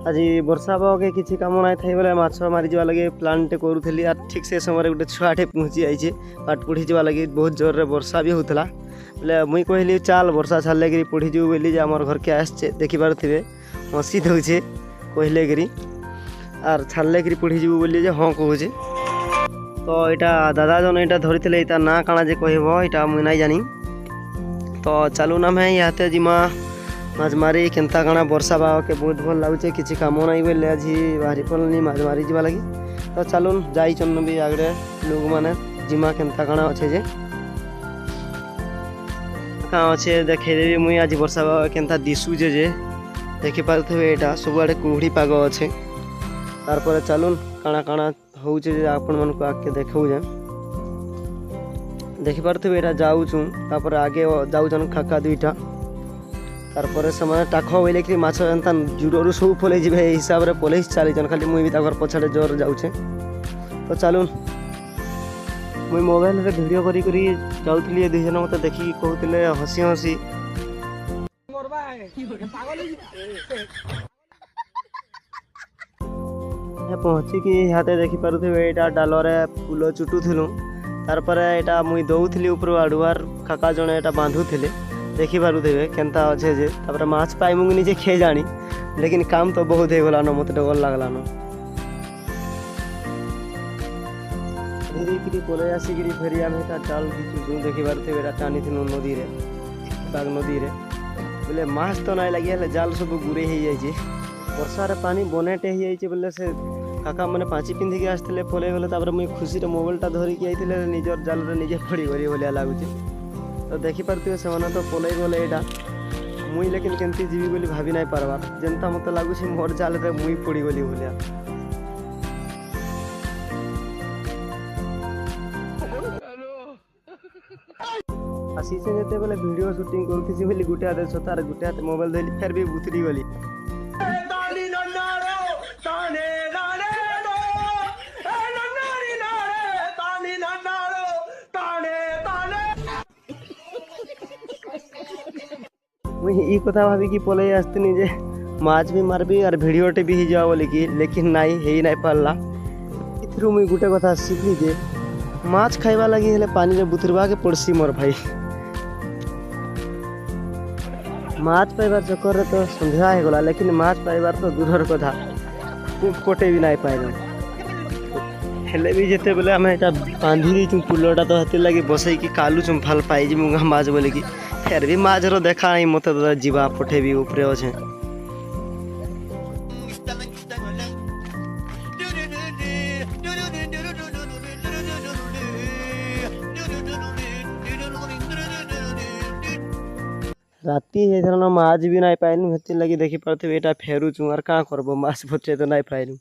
आज वर्षा पागे किसी कम ना थी बोले माछ मारी जा लगे प्लांटे करूली और ठीक से समय गोटे छुआटे पहुँची जाइए पाठ पढ़ी जा लगे बहुत जोर रे वर्षा भी होता बोले मुई कहली चल वर्षा छाड़े कि पढ़ी जीव बोली आमर घर के आसचे देखिपे हसी दौचे कहले कि आर छाड़े कि पढ़ी जीव बोली हाँ कहूचे। तो यहाँ दादा जन यहाँ धरी ता ना काଣା जे कहब यहाँ मुई ना जानी। तो चलून आम इते जिमा माछ मारी केन्ता काଣା वर्षा पाग के बहुत भल लगुचे किसी कम ना बोले आज बाहरी पड़नी माछ मारी जा लगी। तो चलून जाइछन भी आगे लोग मैंने जिमा केन्ता काଣା अच्छे जे क्या अच्छे देखेदेवी मुई आज वर्षा पाग केन्ता दिशुचे जे देखिपे यहाँ सबुआड़े कुहुड़ी पाग अच्छे। तार चलून काଣା काଣା होचे जे आपण मन को आके देखौजे देखिपे यहाँ जाऊँ तापर आगे जाऊन खाका दुईटा तार से टाख बोले कि माछ एंता जुड़ू सब पलि जी हिसाब से पलि चलीन खाली मुई भी पछाड़े जोर जाऊे। तो चलून मुई मोबाइल रे वीडियो करी जाऊली दुई जन मत देखिकी कहते हसी हसी पहुँचिकी हाथे देखिपे यहाँ डालरे फूल चुटुलु तार यहाँ मुई दौली ऊपर आडुआर काका जड़े यहाँ बांधुले देखिपे केन्ता अच्छे जे तापर माछ पाइमु निजे खे जानी लेकिन काम तो बहुत हो गलान मत डर लगलान धीरे पलि आसिक फेरी आम जाल घिचुचु देखिपे टानी नदी बाग नदी बोले माछ तो ना लगे जाल सब गुरे हो जाए वर्षार पानी बनेटे हो जाए बोले से काका मैंने पाँची पिंधिकी आसते पलि गले मुझे खुशी मोबाइलटा धरिकी आई निजर जाल निजे पड़गली भाया लगुच। तो देखिपे से तो पलि गले यहाँ मुई लेकिन केमती जीवी बोली भाभी ना पार्बार जेनता मत लगुच मोर जाल रे मुई पड़गली भाया। आसीचे जेते बेले वीडियो शूटिंग करथि बोली गुटे हाथ छतार गुटे हाथ मोबाइल धरली फिर भी बुतरी गली मुई कथा भाविकी पलि आसतीनी जे माछ भी मारबी और भिडियोटे भी जा बोली कि लेकिन नाई हे ना पारला। इथरू मुई गुटे कथा शिखली जे माछ खाइबा लगी हेले पानी रे बुतरबा के पड़सी मोर भाई माछ पाइबार चक्कर रे तो संध्या हो गला लेकिन माछ पाइबार तो दूरर कथा कोटे भी ना पाइल हेले भी जेते बेले आम यहाँ बांधी दी पुलटा तो हाथी लगे बसई कि कालू चुम्फाल पाई मुगा माछ बोले कि फिर भी माछर देखा नहीं मत जीवा पठे भी ऊपर अच्छे। राति माछ भी ना पाइलु हेती लगी देखिपे यहाँ फेरुचु और क्या करब माछ पचे तो ना पाइलु।